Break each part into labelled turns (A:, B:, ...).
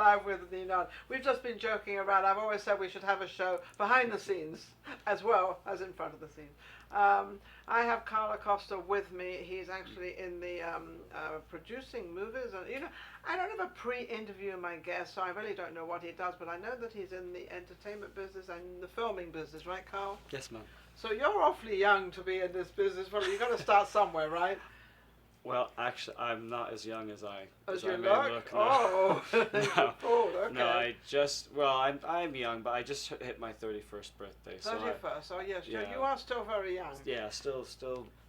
A: Live with Ninon. We've just been joking around. I've always said we should have a show behind the scenes as well as in front of the scenes. I have Carl Acosta with me. He's actually in the producing movies. And, you know, I don't have a pre-interview my guest, so I really don't know what he does, but I know that he's in the entertainment business and the filming business, right, Carl?
B: Yes, ma'am.
A: So you're awfully young to be in this business. Well, you've got to start somewhere, right?
B: Well, actually, I'm not as young as I
A: you
B: may look. No.
A: Oh,
B: No.
A: old, okay.
B: No, I'm young, but I just hit my 31st birthday.
A: 31st, oh yes,
B: yeah.
A: you are still very young.
B: Yeah, still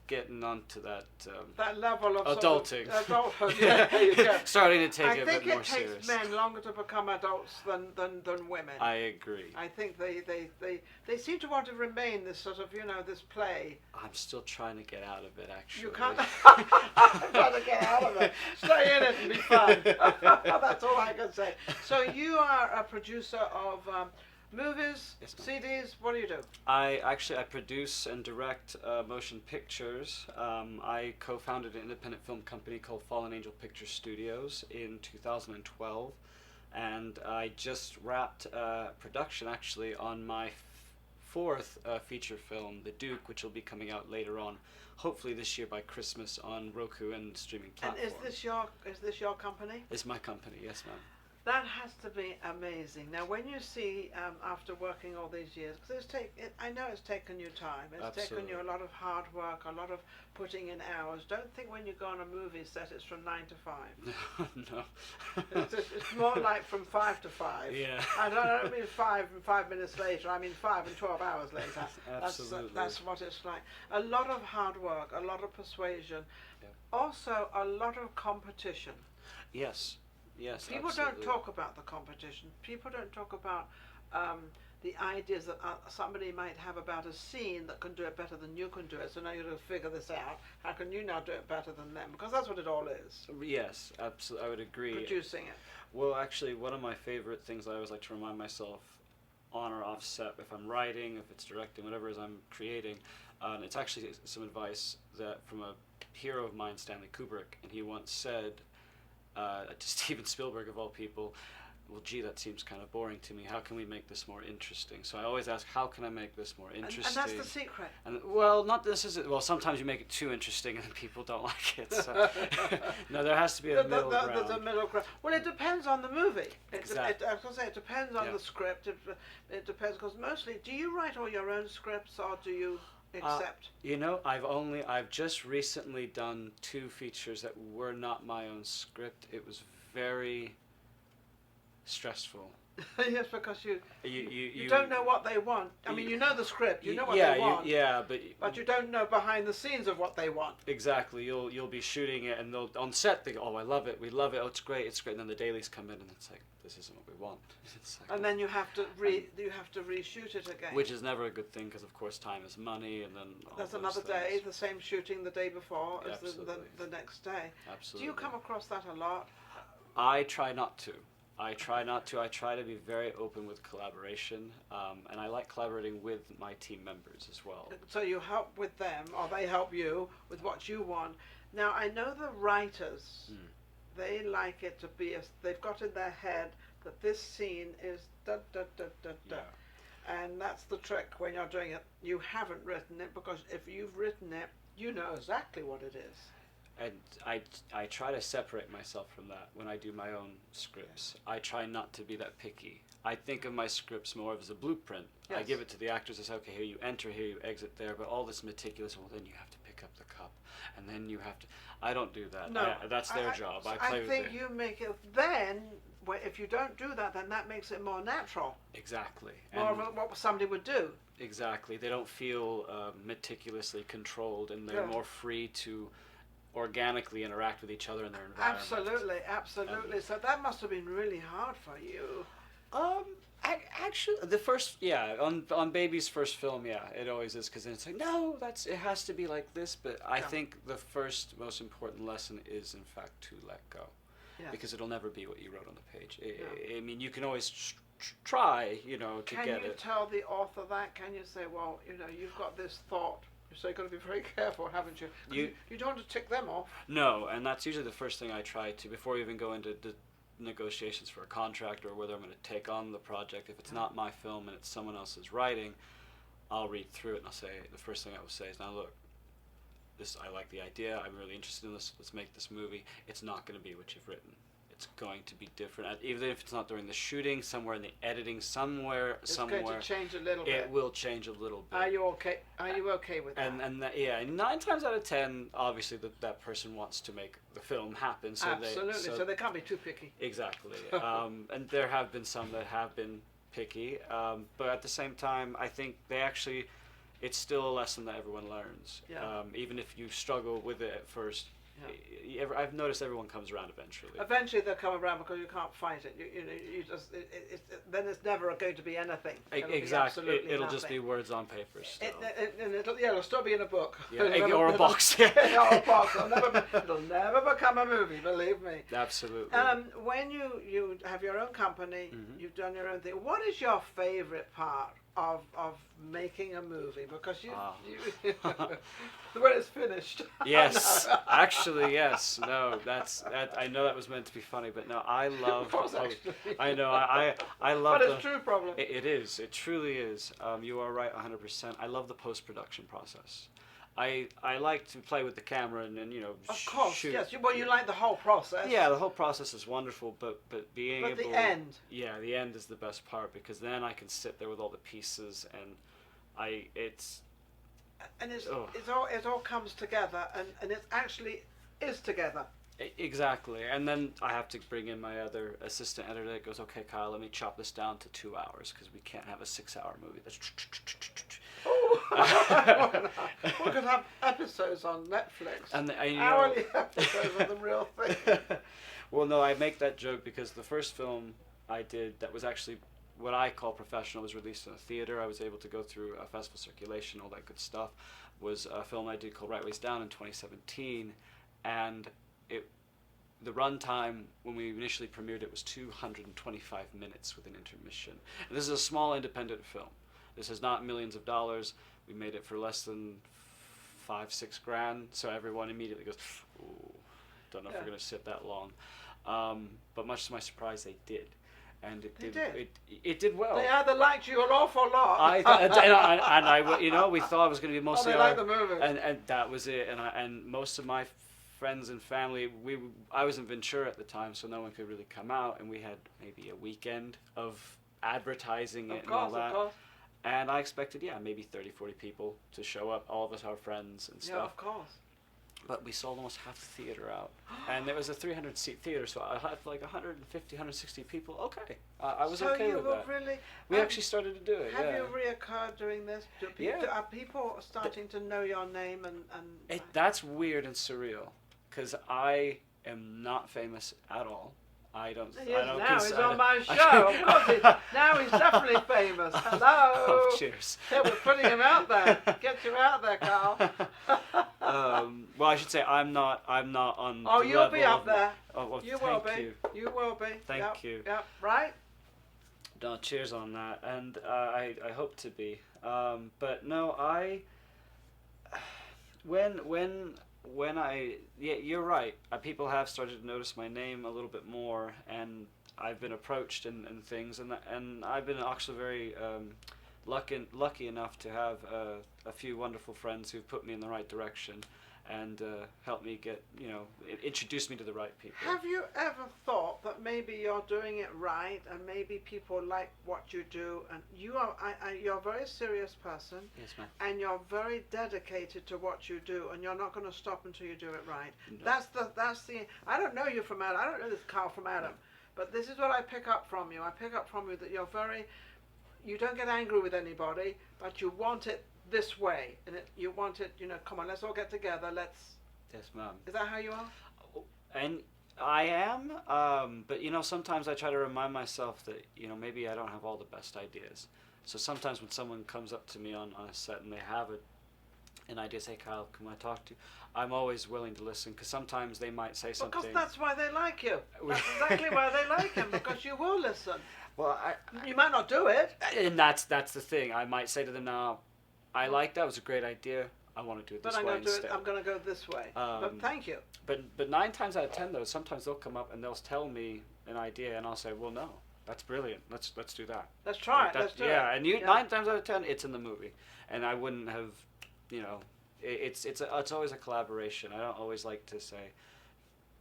B: getting onto that.
A: That level of
B: adulting.
A: Adulthood, yeah, there you go.
B: Starting to take it a bit more serious.
A: I think it takes men longer to become adults than women.
B: I agree.
A: I think they seem to want to remain this sort of, this play.
B: I'm still trying to get out of it, actually.
A: You can't. I'm trying to get out of it. Stay in it and be fun. That's all I can say. So you are a producer of movies,
B: yes,
A: CDs. What do you do?
B: I produce and direct motion pictures. I co-founded an independent film company called Fallen Angel Picture Studios in 2012, and I just wrapped production actually on my fourth feature film, The Duke, which will be coming out later on, hopefully this year by Christmas on Roku and streaming platforms.
A: And is this your company?
B: It's my company, yes, ma'am.
A: That has to be amazing. Now, when you see, after working all these years, because I know it's taken you time. It's
B: Absolutely.
A: taken you a lot of hard work, a lot of putting in hours. Don't think when you go on a movie set it's from 9 to 5.
B: No.
A: It's more like from 5 to 5.
B: Yeah.
A: I don't mean 5 and 5 minutes later. I mean 5 and 12 hours later.
B: Absolutely.
A: That's what it's like. A lot of hard work, a lot of persuasion.
B: Yeah.
A: Also, a lot of competition.
B: Yes. Yes,
A: People
B: absolutely.
A: don't talk about the competition. People don't talk about the ideas that somebody might have about a scene that can do it better than you can do it. So now you've got to figure this out. How can you now do it better than them? Because that's what it all is.
B: Yes, absolutely. I would agree.
A: Producing it.
B: Well, actually, one of my favorite things I always like to remind myself on or off set, if I'm writing, if it's directing, whatever it is I'm creating, it's actually some advice that from a hero of mine, Stanley Kubrick, and he once said, to Steven Spielberg of all people, well, gee, that seems kind of boring to me. How can we make this more interesting? So I always ask, how can I make this more interesting?
A: And that's the secret.
B: And well, not this is it. Well, sometimes you make it too interesting and then people don't like it. So no, there has to be a middle ground.
A: There's a middle ground. Well, it depends on the movie.
B: Exactly.
A: I was going to say, it depends on the script. It depends, because mostly, do you write all your own scripts or do you accept?
B: I've just recently done 2 features that were not my own script. It was very stressful.
A: Yes, because you don't know what they want. I mean, you know the script, you know what they want. But you don't know behind the scenes of what they want.
B: Exactly. You'll be shooting it, and they'll on set they go, "Oh, I love it. We love it. Oh, it's great. It's great." And then the dailies come in, and it's like, "This isn't what we want." It's like,
A: and then you have to reshoot it again.
B: Which is never a good thing, because of course time is money, and then
A: there's another day, the same shooting the day before as the next day.
B: Absolutely.
A: Do you come across that a lot?
B: I try not to. I try to be very open with collaboration, and I like collaborating with my team members as well.
A: So you help with them, or they help you with what you want. Now, I know the writers, they like it to be, they've got in their head that this scene is da da da da da. Yeah. And that's the trick when you're doing it. You haven't written it, because if you've written it, you know exactly what it is.
B: And I try to separate myself from that when I do my own scripts. I try not to be that picky. I think of my scripts more as a blueprint. Yes. I give it to the actors. I say, okay, here you enter, here you exit there, but all this meticulous, well, then you have to pick up the cup, and then you have to... I don't do that.
A: No.
B: That's their job. I
A: think you make it... Then, if you don't do that, then that makes it more natural.
B: Exactly.
A: More of what somebody would do.
B: Exactly. They don't feel meticulously controlled, and they're more free to organically interact with each other in their environment.
A: Absolutely. So that must have been really hard for you.
B: Actually, the first, on Baby's first film, it always is, because then it's like, no, it has to be like this. But I think the first most important lesson is, in fact, to let go, because it'll never be what you wrote on the page. I mean, you can always try, to get it.
A: Can you tell the author that? Can you say, well, you've got this thought, so you've got to be very careful, haven't you? You don't want to tick them off.
B: No, and that's usually the first thing I try to, before we even go into negotiations for a contract or whether I'm going to take on the project. If it's not my film and it's someone else's writing, I'll read through it and I'll say, the first thing I will say is, now look, I like the idea, I'm really interested in this, let's make this movie. It's not going to be what you've written. It's going to be different. Even if it's not during the shooting, somewhere in the editing, somewhere,
A: it's going to change a little bit.
B: It will change a little bit.
A: Are you okay? Are you okay with that?
B: And yeah, 9 times out of 10, obviously that person wants to make the film happen. So
A: absolutely. So they can't be too picky.
B: Exactly. And there have been some that have been picky, but at the same time, I think it's still a lesson that everyone learns.
A: Yeah.
B: Even if you struggle with it at first. Yeah. I've noticed everyone comes around eventually.
A: Eventually they'll come around because you can't fight it. You just then it's never going to be anything.
B: Exactly. It'll just be words on paper still.
A: It'll still be in a book.
B: Yeah, or a box. Yeah.
A: Or a box. It'll never become a movie. Believe me.
B: Absolutely.
A: When you have your own company,
B: Mm-hmm.
A: you've done your own thing. What is your favorite part of making a movie? Because when it's finished.
B: Yes,
A: No.
B: actually, yes. No, that. I know that was meant to be funny, but no, I love. I know. I love.
A: But it's true, problem.
B: It is. It truly is. You are right, 100%. I love the post-production process. I like to play with the camera and
A: of course,
B: shoot.
A: yes. Well, you like the whole process.
B: Yeah, the whole process is wonderful, but being able.
A: But the end.
B: Yeah, the end is the best part because then I can sit there with all the pieces and
A: it all comes together and it actually is together.
B: Exactly, and then I have to bring in my other assistant editor that goes, okay, Kyle, let me chop this down to 2 hours because we can't have a 6-hour movie. That's
A: we could have episodes on Netflix.
B: And
A: hourly episodes of the real thing.
B: Well, no, I make that joke because the first film I did that was actually what I call professional was released in a theater. I was able to go through a festival circulation, all that good stuff. Was a film I did called Right Ways Down in 2017, and the runtime when we initially premiered it was 225 minutes with an intermission. And this is a small independent film. This is not millions of dollars. We made it for less than $5-6 grand. So everyone immediately goes, "Ooh, don't know if we're going to sit that long." But much to my surprise, they did. And it did well.
A: They either liked you an awful lot.
B: We thought it was going to be mostly.
A: They liked the movie.
B: And that was it. And most of my friends and family, I was in Ventura at the time, so no one could really come out, and we had maybe a weekend of advertising it and all that. Of course. And I expected, maybe 30, 40 people to show up, all of us, our friends and stuff.
A: Yeah, of course.
B: But we sold almost half the theater out. And it was a 300-seat theater, so I had like 150, 160 people. Okay. I was okay with that.
A: Really,
B: we actually started to do it,
A: Have you reoccurred doing this? Are people starting to know your name?
B: That's weird and surreal, because I am not famous at all.
A: Now he's on my show. Of course now he's definitely famous. Hello.
B: Oh, cheers.
A: Yeah, we're putting him out there. Get you out there, Carl.
B: Well, I should say I'm not on.
A: Oh, you'll be up there.
B: Oh, well,
A: you will be. You will be.
B: Thank you.
A: Yep. Right.
B: No, cheers on that, and I hope to be. But no, you're right. People have started to notice my name a little bit more, and I've been approached and things, and I've been actually very lucky enough to have a few wonderful friends who've put me in the right direction and helped me get, introduced me to the right people.
A: Have you ever thought that maybe you're doing it right and maybe people like what you do, and you're a very serious person?
B: Yes, ma'am.
A: And you're very dedicated to what you do, and you're not going to stop until you do it right.
B: No.
A: That's the I don't know you from Adam. I don't know this Carl from Adam, but this is what I pick up from you. I pick up from you that you don't get angry with anybody, but you want it this way, and you want it, come on, let's all get together,
B: Yes, ma'am.
A: Is that how you are?
B: And I am, but sometimes I try to remind myself that, maybe I don't have all the best ideas. So sometimes when someone comes up to me on a set and they have an idea, say, Kyle, can I talk to you? I'm always willing to listen, because sometimes they might say something.
A: Because that's why they like you. That's exactly why they like him, because you will listen.
B: Well,
A: you might not do it.
B: And that's the thing. I might say to them now, I like that. It was a great idea. I want to do it this way instead.
A: I'm going to go this way. But thank you.
B: But 9 times out of 10, though, sometimes they'll come up and they'll tell me an idea, and I'll say, well, no, that's brilliant. Let's do that.
A: Let's try
B: Like
A: it. Let's do it.
B: Yeah, and 9 times out of 10, it's in the movie, and I wouldn't have, it's always a collaboration. I don't always like to say,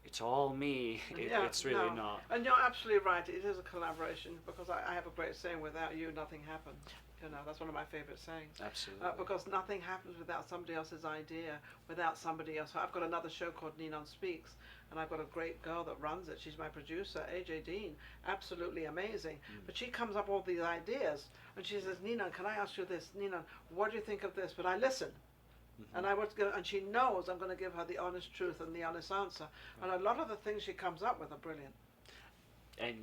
B: it's all me. It's really not.
A: And you're absolutely right. It is a collaboration, because I have a great saying: "Without you, nothing happens." That's one of my favorite sayings.
B: Absolutely.
A: Because nothing happens without somebody else's idea, without somebody else. I've got another show called Ninon Speaks, and I've got a great girl that runs it. She's my producer, AJ Dean. Absolutely amazing. But she comes up with all these ideas, and she says, "Ninon, can I ask you this? Ninon, what do you think of this?" But I listen. And and she knows I'm going to give her the honest truth and the honest answer. And a lot of the things she comes up with are brilliant.
B: And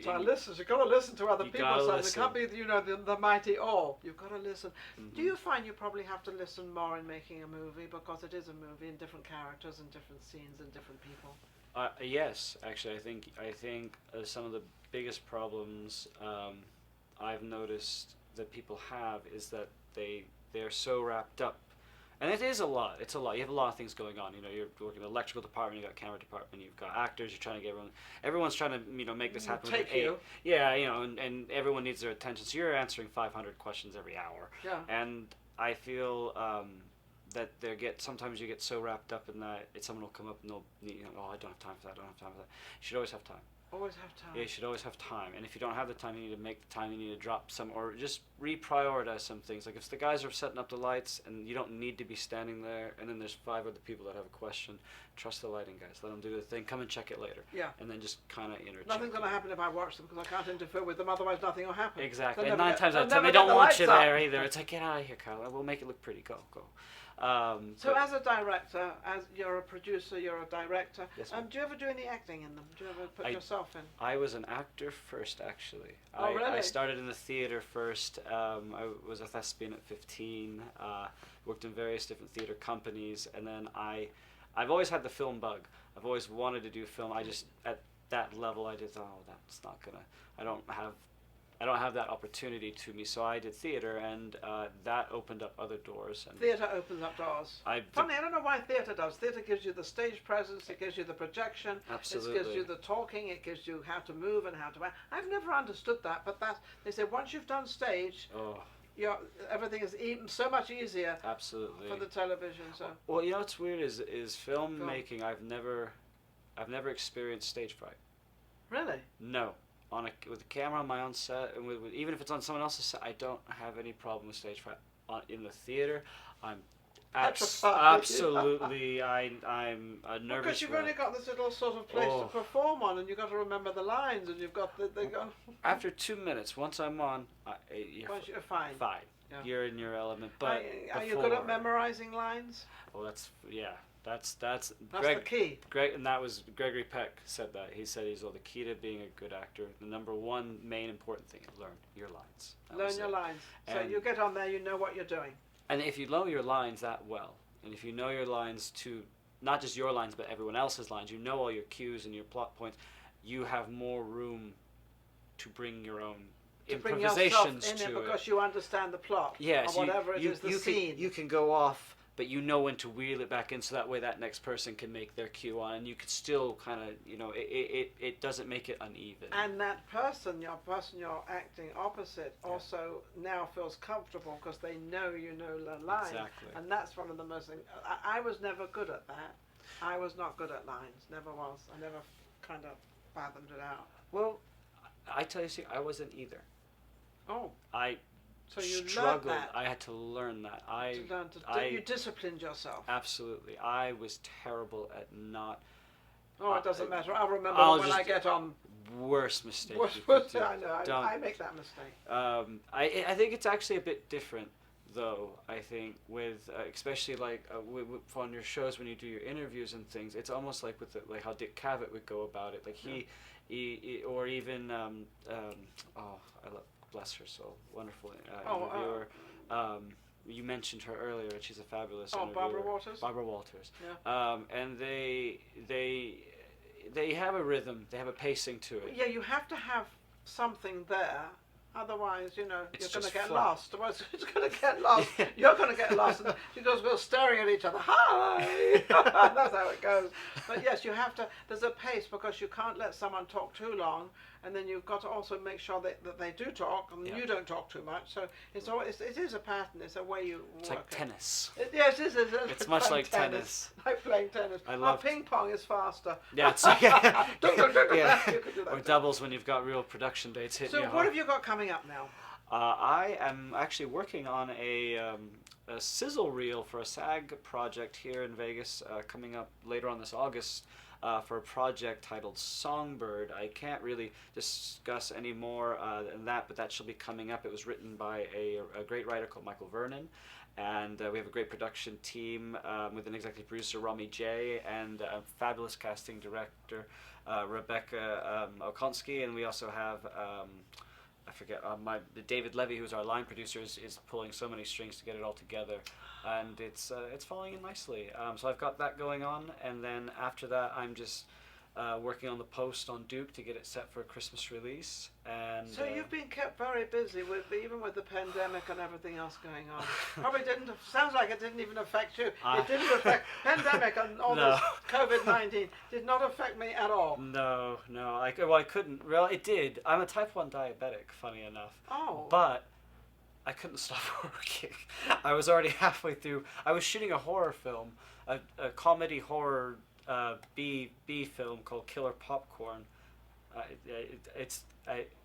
A: so I listen. You've got to listen to other people. So it can't be, the mighty all. You've got to listen. Do you find you probably have to listen more in making a movie, because it is a movie and different characters and different scenes and different people?
B: Yes, actually, I think some of the biggest problems I've noticed that people have is that they're so wrapped up. And it is a lot. It's a lot. You have a lot of things going on. You're working in the electrical department, you've got camera department, you've got actors, you're trying to get everyone's trying to, make this happen. Yeah, and everyone needs their attention. So you're answering 500 questions every hour.
A: Yeah.
B: And I feel that sometimes you get so wrapped up in that, someone will come up and they'll, I don't have time for that, You should always have time.
A: Always have time.
B: Yeah, you should always have time. And if you don't have the time, you need to make the time. You need to drop some, or just reprioritize some things. Like if the guys are setting up the lights and you don't need to be standing there, and then there's 5 other people that have a question, trust the lighting guys. Let them do the thing. Come and check it later.
A: Yeah.
B: And then just kind of interject.
A: Nothing's going to happen if I watch them, because I can't interfere with them. Otherwise, nothing will happen.
B: Exactly. And 9 times out of 10, they don't want you there either. It's like, get out of here, Kyle. We'll make it look pretty. Go.
A: So as a director, as you're a producer, you're a director,
B: yes,
A: do you ever do any acting in them? Do you ever put yourself in?
B: I was an actor first, actually.
A: Oh, really?
B: I started in the theater first. I was a thespian at 15, worked in various different theater companies, and then I've always had the film bug. I've always wanted to do film. I just, at that level, I just thought, that's not gonna, I don't have that opportunity to me, so I did theater, and that opened up other doors. And
A: theater opens up doors. Funny, I don't know why theater does. Theater gives you the stage presence, it gives you the projection,
B: absolutely.
A: It gives you the talking, it gives you how to move and how to act. I've never understood that, but they say once you've done stage, everything is so much easier.
B: Absolutely.
A: For the television. So.
B: Well, what's weird is filmmaking. I've never experienced stage fright.
A: Really?
B: No. With a camera on my own set, and even if it's on someone else's set, I don't have any problem with stage fright. In the theater, I'm absolutely I'm a nervous.
A: Because you've only got this little sort of place to perform on, and you've got to remember the lines, and you've got
B: After 2 minutes, once I'm on,
A: you're fine.
B: Fine. Yeah. You're in your element. But
A: are you good at memorizing lines?
B: Well, That's
A: the key.
B: And that was Gregory Peck said that. He said the key to being a good actor. The number one main important thing is learn your lines.
A: Learn your lines. So you get on there, you know what you're doing.
B: And if you know your lines that well, and if you know your lines to not just your lines but everyone else's lines, you know all your cues and your plot points, you have more room to bring your own improvisations
A: in
B: to
A: it, because you understand the plot.
B: Yes,
A: or whatever it is, the scene.
B: You can go off, but you know when to reel it back in, so that way that next person can make their cue on, and you can still kind of, it doesn't make it uneven.
A: And that person you're acting opposite also now feels comfortable, because they know the line.
B: Exactly.
A: And that's one of the most things. I was never good at that. I was not good at lines. Never was. I never kind of fathomed it out.
B: Well, I tell you, I wasn't either.
A: Oh. So you
B: struggled.
A: learned that.
B: I had to learn that.
A: You disciplined yourself.
B: Absolutely. I was terrible at not.
A: Oh, it doesn't matter. I'll remember when I get on.
B: Worst mistake.
A: I know. I make that mistake.
B: I think it's actually a bit different, though. I think with especially like on your shows when you do your interviews and things, it's almost like with like how Dick Cavett would go about it. Like he or even I love. Bless her soul, wonderful interviewer. You mentioned her earlier, and she's a fabulous interviewer.
A: Barbara Walters.
B: Barbara Walters.
A: Yeah.
B: And they have a rhythm, they have a pacing to it.
A: Yeah, you have to have something there Otherwise, you know,
B: It's
A: you're going to
B: just
A: get
B: flat.
A: lost. Otherwise, it's going to get lost. You're going to get lost. And you guys will staring at each other. Hi! That's how it goes. But yes, you have to, there's a pace because you can't let someone talk too long. And then you've got to also make sure that they do talk and you don't talk too much. So it's always, it is a pattern. It's a way you
B: It's
A: work
B: like tennis.
A: Yes, it is.
B: It's much like tennis.
A: Like playing tennis.
B: I love
A: ping pong is faster.
B: Yeah, it's, yeah.
A: Yeah. You could do that
B: Or
A: too.
B: doubles when you've got real production dates hitting
A: So
B: you
A: what
B: hard.
A: have you got coming up now?
B: I am actually working on a sizzle reel for a SAG project here in Vegas coming up later on this August for a project titled Songbird. I can't really discuss any more than that, but that shall be coming up. It was written by a great writer called Michael Vernon. And we have a great production team with an executive producer, Rami J, and a fabulous casting director, Rebecca Okonsky. And we also have, I forget, David Levy, who's our line producer, is pulling so many strings to get it all together. And it's falling in nicely. So I've got that going on. And then after that, I'm just working on the post on Duke to get it set for a Christmas release. And
A: So you've been kept very busy even with the pandemic and everything else going on. Probably didn't. Sounds like it didn't even affect you. It didn't affect pandemic and all
B: No.
A: this COVID-19 did not affect me at all.
B: No. I couldn't. Well, it did. I'm a type 1 diabetic, funny enough.
A: Oh.
B: But I couldn't stop working. I was already halfway through. I was shooting a horror film, a comedy horror B film called Killer Popcorn.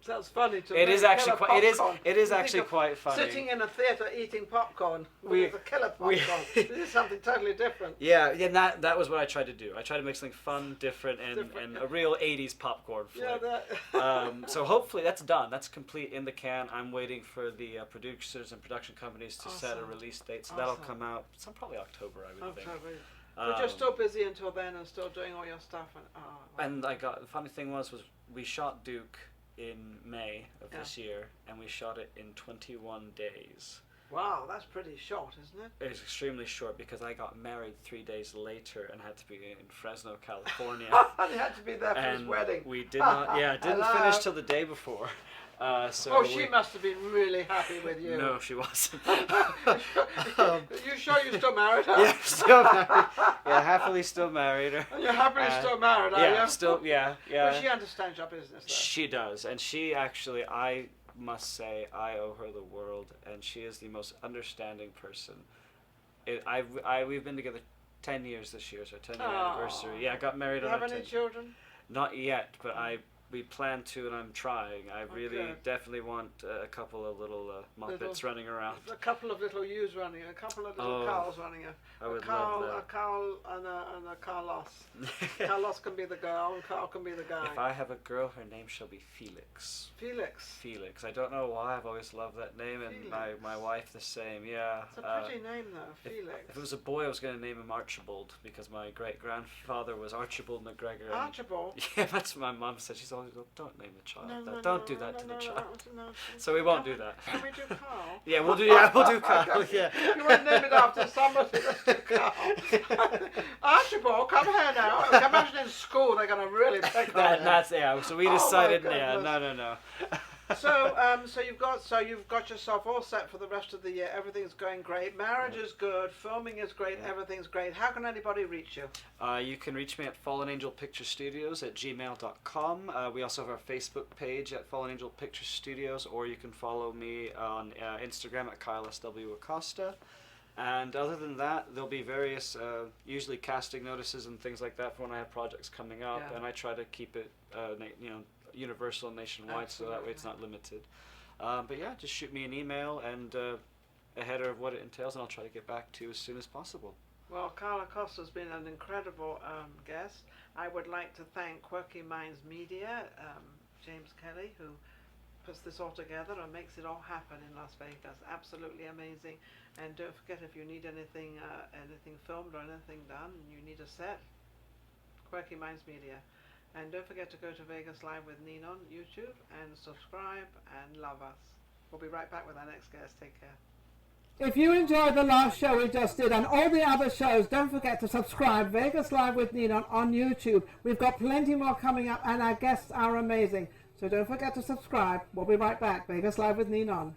A: Sounds funny to me.
B: It is actually
A: Killer
B: quite.
A: popcorn.
B: It is
A: You think
B: actually
A: of
B: quite funny.
A: Sitting in a theatre eating popcorn with a killer popcorn. This is something totally different.
B: Yeah, that was what I tried to do. I tried to make something fun, different, and
A: Different,
B: a real 80s popcorn
A: Yeah,
B: flick. So hopefully that's done. That's complete in the can. I'm waiting for the producers and production companies to set a
A: Awesome.
B: release date. So
A: Awesome.
B: that'll come out probably October, I would think.
A: But you're still busy until then and still doing all your stuff.
B: And the funny thing was we shot Duke in May of this year, and we shot it in 21 days.
A: Wow, that's pretty short, isn't it?
B: It was extremely short because I got married 3 days later and had to be in Fresno, California.
A: And you had to be there for his
B: And
A: wedding.
B: we did not. Yeah, didn't
A: Hello.
B: finish till the day before.
A: She must have been really happy with you.
B: No, she wasn't.
A: You sure you're still married? Huh?
B: Yeah, still married. Yeah, happily still married her.
A: And you're happily still married, are
B: Yeah,
A: you?
B: still. Yeah.
A: But she understands your business, though.
B: She does, and she actually, I must say, I owe her the world, and she is the most understanding person. We've been together 10 years this year, so 10-year anniversary. Yeah, I got married
A: Do you
B: on
A: have
B: our
A: any
B: 10th.
A: children?
B: Not yet, but we plan to, and I'm trying. I really
A: Okay.
B: definitely want a couple of little Muppets running around.
A: A couple of little yous running, a couple of little Carls running.
B: I would
A: Carl,
B: love that.
A: a Carl and a Carlos. Carlos can be the girl and Carl can be the guy.
B: If I have a girl, her name shall be Felix.
A: Felix.
B: I don't know why, I've always loved that name, and
A: Felix.
B: my wife the same, yeah.
A: It's a pretty name, though, Felix.
B: If it was a boy, I was going to name him Archibald, because my great-grandfather was Archibald McGregor. and-
A: Archibald?
B: Yeah, that's what my mum said. She's always like, don't name the child that. Don't do that to the child.
A: No.
B: So we won't do that.
A: Can we do Carl?
B: Yeah, we'll do Carl,
A: Okay.
B: yeah.
A: You want to name it after somebody? Let's do Carl. Archibald, come here now. I can imagine in school they're going to really pick on you.
B: That's, yeah, so we
A: Oh my
B: decided,
A: goodness.
B: no.
A: So you've got yourself all set for the rest of the year. Everything's going great. Marriage is good. Filming is great. Everything's great. How can anybody reach you?
B: You can reach me at Fallen Angel Picture Studios at gmail.com. We also have our Facebook page at Fallen Angel Picture Studios, or you can follow me on Instagram at Kyle SW Acosta. And other than that, there'll be various, usually casting notices and things like that for when I have projects coming up, and I try to keep it, universal and nationwide, so that way it's not limited. But yeah, just shoot me an email and a header of what it entails, and I'll try to get back to you as soon as possible.
A: Well, Carl Acosta has been an incredible guest. I would like to thank Quirky Minds Media, James Kelly, who puts this all together and makes it all happen in Las Vegas. Absolutely amazing. And don't forget, if you need anything filmed or anything done, and you need a set, Quirky Minds Media. And don't forget to go to Vegas Live with Ninon YouTube and subscribe and love us. We'll be right back with our next guest. Take care. If you enjoyed the last show we just did and all the other shows, don't forget to subscribe Vegas Live with Ninon on YouTube. We've got plenty more coming up and our guests are amazing. So don't forget to subscribe. We'll be right back. Vegas Live with Ninon.